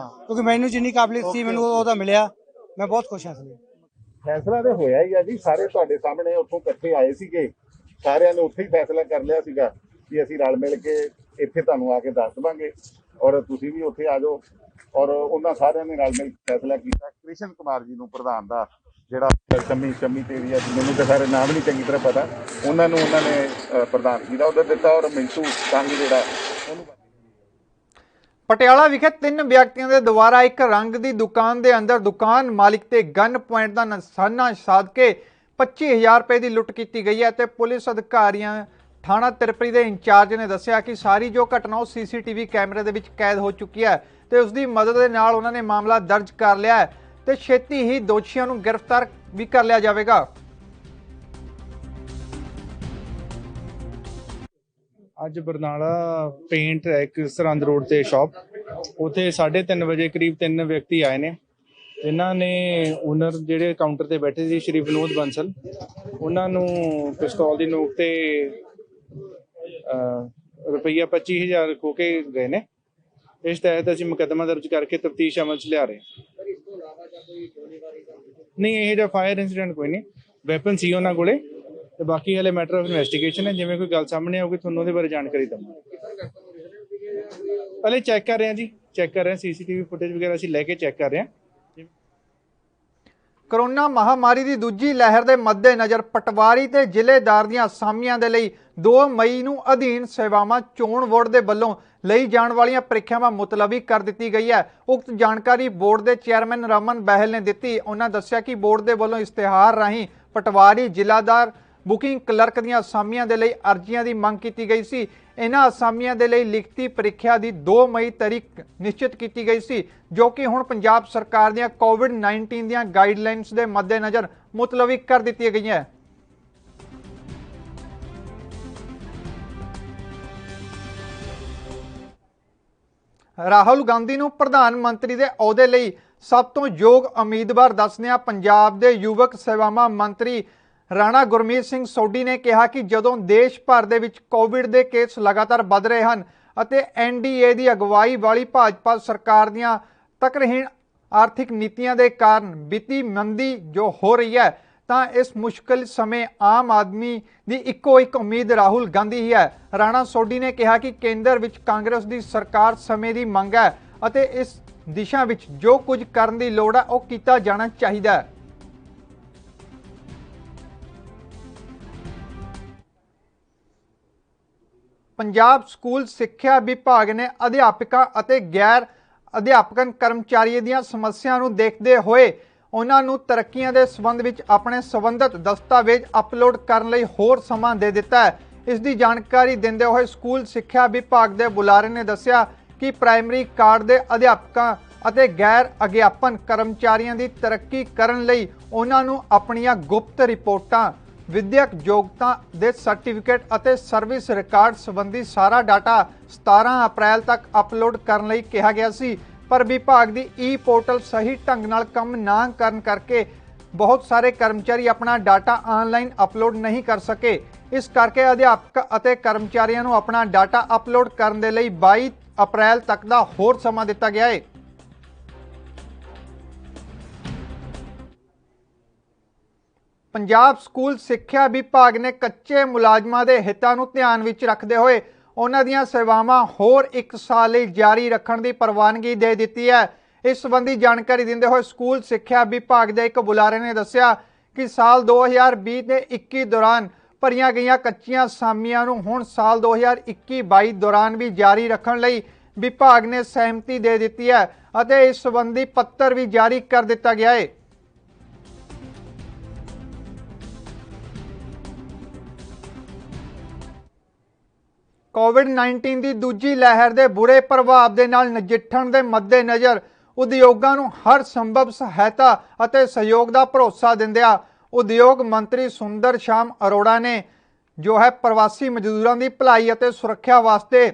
Speaker 4: ਕਿਉਂਕਿ ਮੈਨੂੰ ਜਿੰਨੀ ਕਾਬਲੀਅਤ ਸੀ ਮੈਨੂੰ ਉਹਦਾ ਮਿਲਿਆ। ਮੈਂ ਬਹੁਤ ਖੁਸ਼ ਹਾਂ।
Speaker 16: ਫੈਸਲਾ ਤੇ ਹੋਇਆ ਹੀ ਆ ਜੀ, ਸਾਰੇ ਤੁਹਾਡੇ ਸਾਹਮਣੇ ਉੱਥੋਂ ਇਕੱਠੇ ਆਏ ਸੀਗੇ, ਸਾਰਿਆਂ ਨੇ ਉੱਥੇ ਹੀ ਫੈਸਲਾ ਕਰ ਲਿਆ ਸੀਗਾ ਕਿ ਅਸੀਂ ਰਲ ਮਿਲ ਕੇ ਇੱਥੇ ਤੁਹਾਨੂੰ ਆ ਕੇ ਦੱਸ ਦੇਵਾਂਗੇ ਔਰ ਤੁਸੀਂ ਵੀ ਉੱਥੇ ਆ ਜਾਓ। ਔਰ ਉਹਨਾਂ ਸਾਰਿਆਂ ਨੇ ਰਲ ਮਿਲ ਕੇ ਫੈਸਲਾ ਕੀਤਾ ਕ੍ਰਿਸ਼ਨ ਕੁਮਾਰ ਜੀ ਨੂੰ ਪ੍ਰਧਾਨ ਦਾ, ਜਿਹੜਾ ਸ਼ਮੀ ਤੇਰੀ ਆ, ਮੈਨੂੰ ਤਾਂ ਸਾਰੇ ਨਾਮ ਨਹੀਂ ਚੰਗੀ ਤਰ੍ਹਾਂ ਪਤਾ, ਉਹਨਾਂ ਨੇ ਪ੍ਰਧਾਨਗੀ ਦਾ ਅਹੁਦਾ ਦਿੱਤਾ। ਔਰ ਮਿੰਟੂ ਕੰਗ ਜਿਹੜਾ ਉਹਨੂੰ
Speaker 1: ਪਟਿਆਲਾ ਵਿਖੇ 3 ਵਿਅਕਤੀਆਂ ਦੇ ਦੁਆਰਾ ਇੱਕ ਰੰਗ ਦੀ ਦੁਕਾਨ ਦੇ ਅੰਦਰ ਦੁਕਾਨ ਮਾਲਿਕ ਤੇ ਗਨ ਪੁਆਇੰਟ ਦਾ ਨਿਸ਼ਾਨਾ ਸਾਧ ਕੇ 25,000 ਰੁਪਏ ਦੀ ਲੁੱਟ ਕੀਤੀ ਗਈ ਹੈ ਤੇ ਪੁਲਿਸ ਅਧਿਕਾਰੀਆਂ ਥਾਣਾ ਤਿਰਪਰੀ ਦੇ ਇੰਚਾਰਜ ਨੇ ਦੱਸਿਆ ਕਿ ਸਾਰੀ ਜੋ ਘਟਨਾ ਉਹ CCTV ਕੈਮਰੇ ਦੇ ਵਿੱਚ ਕੈਦ ਹੋ ਚੁੱਕੀ ਹੈ ਤੇ ਉਸ ਦੀ ਮਦਦ ਦੇ ਨਾਲ ਉਹਨਾਂ ਨੇ ਮਾਮਲਾ ਦਰਜ ਕਰ ਲਿਆ ਹੈ ਤੇ ਛੇਤੀ ਹੀ ਦੋਸ਼ੀਆਂ ਨੂੰ ਗ੍ਰਿਫਤਾਰ ਵੀ ਕਰ ਲਿਆ ਜਾਵੇਗਾ।
Speaker 17: ਅੱਜ ਬਰਨਾਲਾ ਪੇਂਟ ਹੈ ਇੱਕ ਸਰਹੰਦ ਰੋਡ ਤੇ ਸ਼ਾਪ, ਉੱਥੇ 3:30 ਵਜੇ ਕਰੀਬ 3 ਵਿਅਕਤੀ ਆਏ ਨੇ। ਇਹਨਾਂ ਨੇ ਓਨਰ ਜਿਹੜੇ ਕਾਊਂਟਰ ਤੇ ਬੈਠੇ ਸੀ ਸ਼੍ਰੀ ਵਿਨੋਦ ਬੰਸਲ, ਉਹਨਾਂ ਨੂੰ ਪਿਸਤੌਲ ਦੀ ਨੋਕ ਤੇ ਰੁਪਈਆ 25,000 ਖੋ ਕੇ ਗਏ ਨੇ। ਇਸ ਤਹਿਤ ਅਸੀਂ ਮੁਕੱਦਮਾ ਦਰਜ ਕਰਕੇ ਤਫਤੀਸ਼ ਅਮਲ 'ਚ ਲਿਆ ਰਹੇ। ਨਹੀਂ, ਇਹ ਜਿਹਾ ਫਾਇਰ ਇੰਸੀਡੈਂਟ ਕੋਈ ਨਹੀਂ, ਵੈਪਨ ਸੀ ਉਹਨਾਂ ਕੋਲੇ ਤੇ ਬਾਕੀ ਹਲੇ ਮੈਟਰ ਆਫ ਇਨਵੈਸਟੀਗੇਸ਼ਨ ਹੈ। ਜਿਵੇਂ ਕੋਈ ਗੱਲ ਸਾਹਮਣੇ ਆਊਗੀ ਤੁਹਾਨੂੰ ਉਹਦੇ ਬਾਰੇ ਜਾਣਕਾਰੀ ਦਵਾਂਗੇ। ਪਹਿਲੇ ਚੈੱਕ ਕਰ ਰਹੇ ਹਾਂ ਜੀ, ਚੈੱਕ ਕਰ ਰਹੇ ਹਾਂ CCTV ਫੁਟੇਜ ਵਗੈਰਾ ਅਸੀਂ ਲੈ ਕੇ ਚੈੱਕ ਕਰ ਰਹੇ ਹਾਂ।
Speaker 1: ਕੋਰੋਨਾ ਮਹਾਮਾਰੀ ਦੀ ਦੂਜੀ ਲਹਿਰ ਦੇ ਮੱਦੇਨਜ਼ਰ ਪਟਵਾਰੀ ਤੇ ਜ਼ਿਲ੍ਹੇਦਾਰ ਦੀਆਂ ਅਸਾਮੀਆਂ ਦੇ ਲਈ 2 ਮਈ ਨੂੰ ਅਧੀਨ ਸੇਵਾਵਾਂ ਚੋਣ ਬੋਰਡ ਦੇ ਵੱਲੋਂ ਲਈ ਜਾਣ ਵਾਲੀਆਂ ਪ੍ਰੀਖਿਆਵਾਂ ਮੁਲਤਵੀ ਕਰ ਦਿੱਤੀ ਗਈ ਹੈ। ਉਕਤ ਜਾਣਕਾਰੀ ਬੋਰਡ ਦੇ ਚੇਅਰਮੈਨ ਰਮਨ ਬਹਿਲ ਨੇ ਦਿੱਤੀ। ਉਹਨਾਂ ਦੱਸਿਆ ਕਿ ਬੋਰਡ ਦੇ ਵੱਲੋਂ ਇਸ਼ਤਿਹਾਰ ਰਾਹੀਂ ਪਟਵਾਰੀ, ਜ਼ਿਲ੍ਹਾਦਾਰ, ਬੁਕਿੰਗ ਕਲਰਕ ਦੀਆਂ ਅਸਾਮੀਆਂ ਦੇ ਲਈ ਅਰਜ਼ੀਆਂ ਦੀ ਮੰਗ ਕੀਤੀ ਗਈ ਸੀ। ਇਹਨਾਂ ਅਸਾਮੀਆਂ ਦੇ ਲਈ ਲਿਖਤੀ ਪ੍ਰੀਖਿਆ ਦੀ 2 ਮਈ ਤਾਰੀਖ ਨਿਸ਼ਚਿਤ ਕੀਤੀ ਗਈ ਸੀ, ਜੋ ਕਿ ਹੁਣ ਪੰਜਾਬ ਸਰਕਾਰ ਦੀਆਂ ਕੋਵਿਡ-19 ਦੀਆਂ ਗਾਈਡਲਾਈਨਸ ਦੇ ਮੱਦੇਨਜ਼ਰ ਮੁਲਤਵੀ ਕਰ ਦਿੱਤੀਆਂ ਗਈਆਂ। ਰਾਹੁਲ ਗਾਂਧੀ ਨੂੰ ਪ੍ਰਧਾਨ ਮੰਤਰੀ ਦੇ ਅਹੁਦੇ ਲਈ ਸਭ ਤੋਂ ਯੋਗ ਉਮੀਦਵਾਰ ਦੱਸਦਿਆਂ ਪੰਜਾਬ ਦੇ ਯੁਵਕ ਸੇਵਾਵਾਂ ਮੰਤਰੀ ਰਾਣਾ ਗੁਰਮੀਤ ਸਿੰਘ ਸੋਢੀ ਨੇ ਕਿਹਾ ਕਿ ਜਦੋਂ ਦੇਸ਼ ਭਰ ਦੇ ਵਿੱਚ ਕੋਵਿਡ ਦੇ ਕੇਸ ਲਗਾਤਾਰ ਵਧ ਰਹੇ ਹਨ ਅਤੇ NDA ਦੀ ਅਗਵਾਈ ਵਾਲੀ ਭਾਜਪਾ ਸਰਕਾਰ ਦੀਆਂ ਤਕਰਹੀਣ ਆਰਥਿਕ ਨੀਤੀਆਂ ਦੇ ਕਾਰਨ ਵਿੱਤੀ ਮੰਦੀ ਜੋ ਹੋ ਰਹੀ ਹੈ, ਤਾਂ ਇਸ ਮੁਸ਼ਕਿਲ ਸਮੇਂ ਆਮ ਆਦਮੀ ਦੀ ਇੱਕੋ ਇੱਕ ਉਮੀਦ ਰਾਹੁਲ ਗਾਂਧੀ ਹੀ ਹੈ। ਰਾਣਾ ਸੋਢੀ ਨੇ ਕਿਹਾ ਕਿ ਕੇਂਦਰ ਵਿੱਚ ਕਾਂਗਰਸ ਦੀ ਸਰਕਾਰ ਸਮੇਂ ਦੀ ਮੰਗ ਹੈ ਅਤੇ ਇਸ ਦਿਸ਼ਾ ਵਿੱਚ ਜੋ ਕੁਝ ਕਰਨ ਦੀ ਲੋੜ ਹੈ ਉਹ ਕੀਤਾ ਜਾਣਾ ਚਾਹੀਦਾ ਹੈ। ਪੰਜਾਬ ਸਕੂਲ ਸਿੱਖਿਆ ਵਿਭਾਗ ਨੇ ਅਧਿਆਪਕਾਂ ਅਤੇ ਗੈਰ ਅਧਿਆਪਕ ਕਰਮਚਾਰੀਆਂ ਦੀਆਂ ਸਮੱਸਿਆਵਾਂ ਨੂੰ ਦੇਖਦੇ ਹੋਏ ਉਹਨਾਂ ਨੂੰ ਤਰੱਕੀਆਂ ਦੇ ਸੰਬੰਧ ਵਿੱਚ ਆਪਣੇ ਸੰਬੰਧਿਤ ਦਸਤਾਵੇਜ਼ ਅਪਲੋਡ ਕਰਨ ਲਈ ਹੋਰ ਸਮਾਂ ਦੇ ਦਿੱਤਾ ਹੈ। ਇਸ ਦੀ ਜਾਣਕਾਰੀ ਦਿੰਦੇ ਹੋਏ ਸਕੂਲ ਸਿੱਖਿਆ ਵਿਭਾਗ ਦੇ ਬੁਲਾਰੇ ਨੇ ਦੱਸਿਆ ਕਿ ਪ੍ਰਾਇਮਰੀ ਕਾਰਡ ਦੇ ਅਧਿਆਪਕਾਂ ਅਤੇ ਗੈਰ ਅਧਿਆਪਨ ਕਰਮਚਾਰੀਆਂ ਦੀ ਤਰੱਕੀ ਕਰਨ ਲਈ ਉਹਨਾਂ ਨੂੰ ਆਪਣੀਆਂ ਗੁਪਤ ਰਿਪੋਰਟਾਂ, ਵਿਦਿਅਕ ਯੋਗਤਾ ਦੇ ਸਰਟੀਫਿਕੇਟ ਅਤੇ ਸਰਵਿਸ ਰਿਕਾਰਡ ਸੰਬੰਧੀ ਸਾਰਾ ਡਾਟਾ 17 ਅਪ੍ਰੈਲ ਤੱਕ ਅਪਲੋਡ ਕਰਨ ਲਈ ਕਿਹਾ ਗਿਆ ਸੀ, ਪਰ ਵਿਭਾਗ ਦੀ ਪੋਰਟਲ ਸਹੀ ਢੰਗ ਨਾਲ ਕੰਮ ਨਾ ਕਰਨ ਕਰਕੇ ਬਹੁਤ ਸਾਰੇ ਕਰਮਚਾਰੀ ਆਪਣਾ ਡਾਟਾ ਆਨਲਾਈਨ ਅਪਲੋਡ ਨਹੀਂ ਕਰ ਸਕੇ। ਇਸ ਕਰਕੇ ਅਧਿਆਪਕ ਅਤੇ ਕਰਮਚਾਰੀਆਂ ਨੂੰ ਆਪਣਾ ਡਾਟਾ ਅਪਲੋਡ ਕਰਨ ਦੇ ਲਈ 22 ਅਪ੍ਰੈਲ ਤੱਕ ਦਾ ਹੋਰ ਸਮਾਂ ਦਿੱਤਾ ਗਿਆ ਹੈ। ਪੰਜਾਬ ਸਕੂਲ ਸਿੱਖਿਆ ਵਿਭਾਗ ਨੇ ਕੱਚੇ ਮੁਲਾਜ਼ਮਾਂ ਦੇ ਹਿੱਤਾਂ ਨੂੰ ਧਿਆਨ ਵਿੱਚ ਰੱਖਦੇ ਹੋਏ ਉਹਨਾਂ ਦੀਆਂ ਸੇਵਾਵਾਂ ਹੋਰ 1 ਸਾਲ ਲਈ ਜਾਰੀ ਰੱਖਣ ਦੀ ਪ੍ਰਵਾਨਗੀ ਦੇ ਦਿੱਤੀ ਹੈ। ਇਸ ਸੰਬੰਧੀ ਜਾਣਕਾਰੀ ਦਿੰਦੇ ਹੋਏ ਸਕੂਲ ਸਿੱਖਿਆ ਵਿਭਾਗ ਦੇ ਇੱਕ ਬੁਲਾਰੇ ਨੇ ਦੱਸਿਆ ਕਿ ਸਾਲ 2020 ਤੇ 21 ਦੌਰਾਨ ਭਰੀਆਂ ਗਈਆਂ ਕੱਚੀਆਂ ਅਸਾਮੀਆਂ ਨੂੰ ਹੁਣ ਸਾਲ 2021-22 ਦੌਰਾਨ ਵੀ ਜਾਰੀ ਰੱਖਣ ਲਈ ਵਿਭਾਗ ਨੇ ਸਹਿਮਤੀ ਦੇ ਦਿੱਤੀ ਹੈ ਅਤੇ ਇਸ ਸੰਬੰਧੀ ਪੱਤਰ ਵੀ ਜਾਰੀ ਕਰ ਦਿੱਤਾ ਗਿਆ ਹੈ। ਕੋਵਿਡ-19 ਦੀ ਦੂਜੀ ਲਹਿਰ ਦੇ ਬੁਰੇ ਪ੍ਰਭਾਵ ਦੇ ਨਾਲ ਨਜਿੱਠਣ ਦੇ ਮੱਦੇਨਜ਼ਰ ਉਦਯੋਗਾਂ ਨੂੰ ਹਰ ਸੰਭਵ ਸਹਾਇਤਾ ਅਤੇ ਸਹਿਯੋਗ ਦਾ ਭਰੋਸਾ ਦਿੰਦਿਆਂ ਉਦਯੋਗ ਮੰਤਰੀ ਸੁੰਦਰ ਸ਼ਾਮ ਅਰੋੜਾ ਨੇ ਜੋ ਹੈ ਪ੍ਰਵਾਸੀ ਮਜ਼ਦੂਰਾਂ ਦੀ ਭਲਾਈ ਅਤੇ ਸੁਰੱਖਿਆ ਵਾਸਤੇ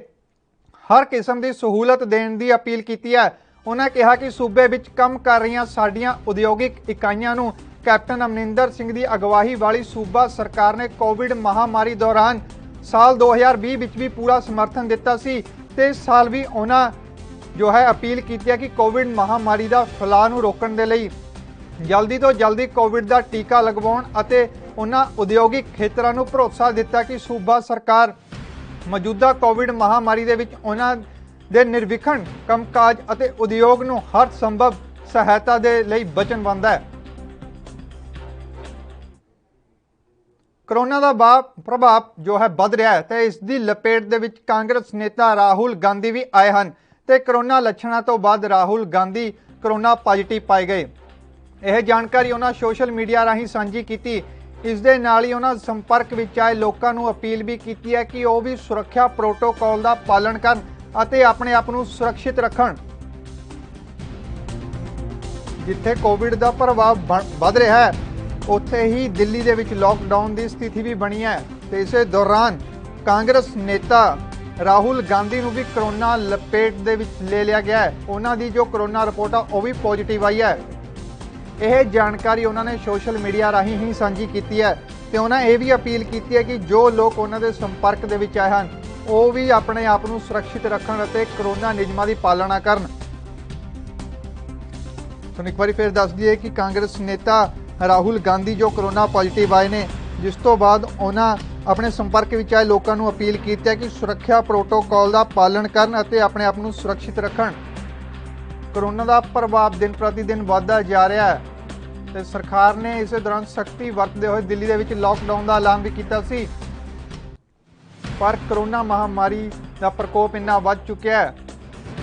Speaker 1: ਹਰ ਕਿਸਮ ਦੀ ਸਹੂਲਤ ਦੇਣ ਦੀ ਅਪੀਲ ਕੀਤੀ ਹੈ। ਉਹਨਾਂ ਕਿਹਾ ਕਿ ਸੂਬੇ ਵਿੱਚ ਕੰਮ ਕਰ ਰਹੀਆਂ ਸਾਡੀਆਂ ਉਦਯੋਗਿਕ ਇਕਾਈਆਂ ਨੂੰ ਕੈਪਟਨ ਅਮਰਿੰਦਰ ਸਿੰਘ ਦੀ ਅਗਵਾਈ ਵਾਲੀ ਸੂਬਾ ਸਰਕਾਰ ਨੇ ਕੋਵਿਡ ਮਹਾਮਾਰੀ ਦੌਰਾਨ ਸਾਲ 2020 ਵਿੱਚ ਵੀ ਪੂਰਾ ਸਮਰਥਨ ਦਿੱਤਾ ਸੀ ਤੇ ਇਸ ਸਾਲ ਵੀ ਉਹਨਾਂ ਜੋ ਹੈ ਅਪੀਲ ਕੀਤੀ ਹੈ ਕਿ ਕੋਵਿਡ ਮਹਾਮਾਰੀ ਦਾ ਫੈਲਾਅ ਨੂੰ ਰੋਕਣ ਦੇ ਲਈ ਜਲਦੀ ਤੋਂ ਜਲਦੀ ਕੋਵਿਡ ਦਾ ਟੀਕਾ ਲਗਵਾਉਣ ਅਤੇ ਉਹਨਾਂ ਉਦਯੋਗਿਕ ਖੇਤਰਾਂ ਨੂੰ ਭਰੋਸਾ ਦਿੱਤਾ ਕਿ ਸੂਬਾ ਸਰਕਾਰ ਮੌਜੂਦਾ ਕੋਵਿਡ ਮਹਾਮਾਰੀ ਦੇ ਵਿੱਚ ਉਹਨਾਂ ਦੇ ਨਿਰਵਿਘਨ ਕੰਮਕਾਜ ਅਤੇ ਉਦਯੋਗ ਨੂੰ ਹਰ ਸੰਭਵ ਸਹਾਇਤਾ ਦੇ ਲਈ ਵਚਨਬੱਧ ਹੈ। ਕੋਰੋਨਾ ਦਾ ਪ੍ਰਭਾਵ ਜੋ ਹੈ ਵੱਧ ਰਿਹਾ ਹੈ ਤੇ ਇਸ ਦੀ ਲਪੇਟ ਦੇ ਵਿੱਚ ਕਾਂਗਰਸ ਨੇਤਾ ਰਾਹੁਲ ਗਾਂਧੀ ਵੀ ਆਏ ਹਨ ਤੇ ਕੋਰੋਨਾ ਲੱਛਣਾਂ ਤੋਂ ਬਾਅਦ ਰਾਹੁਲ ਗਾਂਧੀ ਕੋਰੋਨਾ ਪੋਜ਼ਿਟਿਵ ਪਾਏ ਗਏ। ਇਹ ਜਾਣਕਾਰੀ ਉਹਨਾਂ ਸੋਸ਼ਲ ਮੀਡੀਆ ਰਾਹੀਂ ਸਾਂਝੀ ਕੀਤੀ। ਇਸ ਦੇ ਨਾਲ ਹੀ ਉਹਨਾਂ ਸੰਪਰਕ ਵਿੱਚ ਆਏ ਲੋਕਾਂ ਨੂੰ ਅਪੀਲ ਵੀ ਕੀਤੀ ਹੈ ਕਿ ਉਹ ਵੀ ਸੁਰੱਖਿਆ ਪ੍ਰੋਟੋਕਾਲ ਦਾ ਪਾਲਣ ਕਰਨ ਅਤੇ ਆਪਣੇ ਆਪ ਨੂੰ ਸੁਰੱਖਿਅਤ ਰੱਖਣ। ਜਿੱਥੇ ਕੋਵਿਡ ਦਾ ਪ੍ਰਭਾਵ ਵੱਧ ਰਿਹਾ ਹੈ ਉੱਥੇ ਹੀ ਦਿੱਲੀ ਦੇ ਵਿੱਚ ਲਾਕਡਾਊਨ ਦੀ ਸਥਿਤੀ ਵੀ ਬਣੀ ਹੈ ਤੇ ਇਸੇ ਦੌਰਾਨ ਕਾਂਗਰਸ ਨੇਤਾ ਰਾਹੁਲ ਗਾਂਧੀ ਨੂੰ ਵੀ ਕੋਰੋਨਾ ਲਪੇਟ ਦੇ ਵਿੱਚ ਲੈ ਲਿਆ ਗਿਆ ਹੈ। ਉਹਨਾਂ ਦੀ ਜੋ ਕੋਰੋਨਾ ਰਿਪੋਰਟ ਆ ਉਹ ਵੀ ਪੋਜ਼ਿਟਿਵ ਆਈ ਹੈ। ਇਹ ਜਾਣਕਾਰੀ ਉਹਨਾਂ ਨੇ ਸੋਸ਼ਲ ਮੀਡੀਆ ਰਾਹੀਂ ਹੀ ਸਾਂਝੀ ਕੀਤੀ ਹੈ ਤੇ ਉਹਨਾਂ ਇਹ ਵੀ ਅਪੀਲ ਕੀਤੀ ਹੈ ਕਿ ਜੋ ਲੋਕ ਉਹਨਾਂ ਦੇ ਸੰਪਰਕ ਦੇ ਵਿੱਚ ਆਏ ਹਨ ਉਹ ਵੀ ਆਪਣੇ ਆਪ ਨੂੰ ਸੁਰੱਖਿਅਤ ਰੱਖਣ ਅਤੇ ਕੋਰੋਨਾ ਨਿਯਮਾਂ ਦੀ ਪਾਲਣਾ ਕਰਨ। ਤੁਹਾਨੂੰ ਇੱਕ ਵਾਰੀ ਫਿਰ ਦੱਸ ਦਈਏ ਕਿ ਕਾਂਗਰਸ ਨੇਤਾ ਰਾਹੁਲ ਗਾਂਧੀ ਜੋ ਕੋਰੋਨਾ ਪੋਜ਼ਿਟਿਵ ਆਏ ਨੇ, ਜਿਸ ਤੋਂ ਬਾਅਦ ਉਹਨਾਂ ਆਪਣੇ ਸੰਪਰਕ ਵਿੱਚ ਆਏ ਲੋਕਾਂ ਨੂੰ ਅਪੀਲ ਕੀਤੀ ਹੈ ਕਿ ਸੁਰੱਖਿਆ ਪ੍ਰੋਟੋਕਾਲ ਦਾ ਪਾਲਣ ਕਰਨ ਅਤੇ ਆਪਣੇ ਆਪ ਨੂੰ ਸੁਰੱਖਿਅਤ ਰੱਖਣ। ਕੋਰੋਨਾ ਦਾ ਪ੍ਰਭਾਵ ਦਿਨ ਪ੍ਰਤੀ ਦਿਨ ਵੱਧਦਾ ਜਾ ਰਿਹਾ ਹੈ ਤੇ ਸਰਕਾਰ ਨੇ ਇਸੇ ਦੌਰਾਨ ਸਖਤੀ ਵਰਤਦੇ ਹੋਏ ਦਿੱਲੀ ਦੇ ਵਿੱਚ ਲਾਕਡਾਊਨ ਦਾ ਐਲਾਨ ਵੀ ਕੀਤਾ ਸੀ। पर कोरोना महामारी का प्रकोप इन्ना वध चुकिया है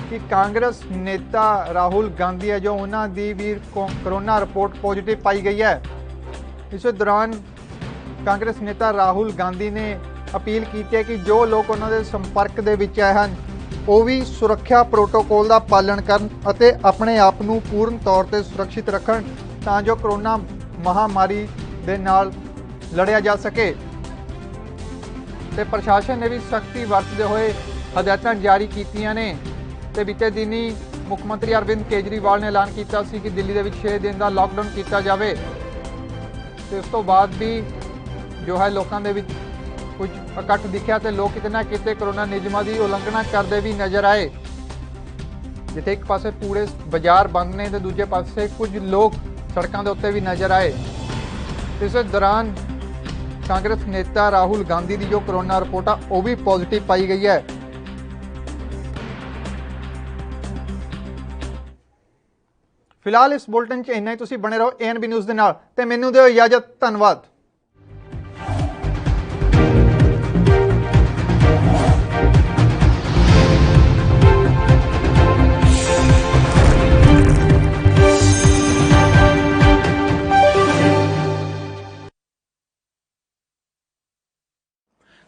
Speaker 1: कि कांग्रेस नेता राहुल गांधी है जो उन्होंने भी कोरोना रिपोर्ट पॉजिटिव पाई गई है। इस दौरान कांग्रेस नेता राहुल गांधी ने अपील की है कि जो लोग उन्होंने संपर्क दे विच आए हैं वो भी सुरक्षा प्रोटोकॉल का पालन करन अते अपने आप नूं पूर्ण तौर पर सुरक्षित रखन तां जो कोरोना महामारी दे नाल लड़िया जा सके। ते प्रशासन ने भी सख्ती वरतते हुए हदायतां जारी कीतियां ने। ते बीते दिनी मुख्यमंत्री अरविंद केजरीवाल ने ऐलान किया सी कि दिल्ली दे विच 6 दिन का लॉकडाउन किया जाए। ते उस तो बाद भी जो है लोगों के विच कुछ इकट्ठ दिखा तो लोग किते ना किते कोरोना नियमां की उलंघना करते भी नज़र आए। जिथे एक पासे पूरे बाजार बंद ने तो दूजे पासे कुछ लोग सड़कों के उत्ते भी नज़र आए। इस दौरान कांग्रेस नेता राहुल गांधी की जो कोरोना रिपोर्ट आ वो भी पॉजिटिव पाई गई है। फिलहाल इस बुलेटिन च इन्ना ही। तुसीं बने रहो ANB न्यूज़ दे नाल ते मैनूं दिओ इजाजत। धन्नवाद।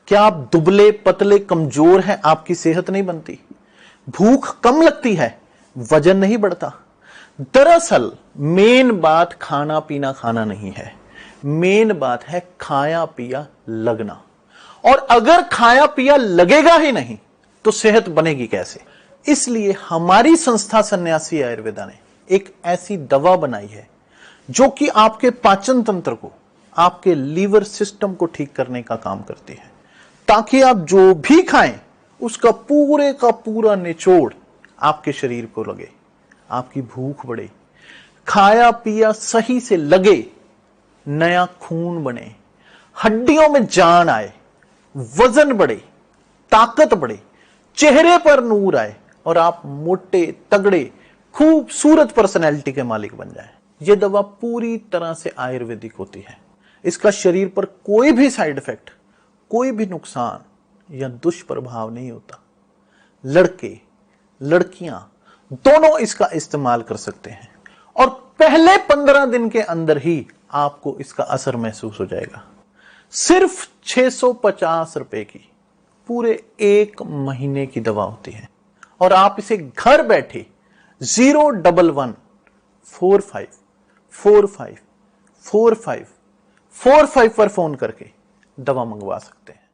Speaker 14: क्या आप दुबले पतले कमजोर हैं, आपकी सेहत नहीं बनती, भूख कम लगती है, वजन नहीं बढ़ता? दरअसल मेन बात खाना पीना खाना नहीं है, मेन बात है खाया पिया लगना। और अगर खाया पिया लगेगा ही नहीं तो सेहत बनेगी कैसे? इसलिए हमारी संस्था सन्यासी आयुर्वेदा ने एक ऐसी दवा बनाई है जो कि आपके पाचन तंत्र को, आपके लीवर सिस्टम को ठीक करने का काम करती है, ताकि आप जो भी खाएं उसका पूरे का पूरा निचोड़ आपके शरीर को लगे, आपकी भूख बढ़े, खाया पिया सही से लगे, नया खून बने, हड्डियों में जान आए, वजन बढ़े, ताकत बढ़े, चेहरे पर नूर आए और आप मोटे तगड़े खूबसूरत पर्सनैलिटी के मालिक बन जाएं। यह दवा पूरी तरह से आयुर्वेदिक होती है। इसका शरीर पर कोई भी साइड इफेक्ट, कोई भी नुकसान या दुष्प्रभाव नहीं होता। लड़के लड़कियां दोनों इसका इस्तेमाल कर सकते हैं और पहले 15 दिन के अंदर ही आपको इसका असर महसूस हो जाएगा। सिर्फ 650 रुपए की पूरे 1 महीने की दवा होती है और आप इसे घर बैठे 01145454545 पर फोन करके दवा मंगवा सकते हैं।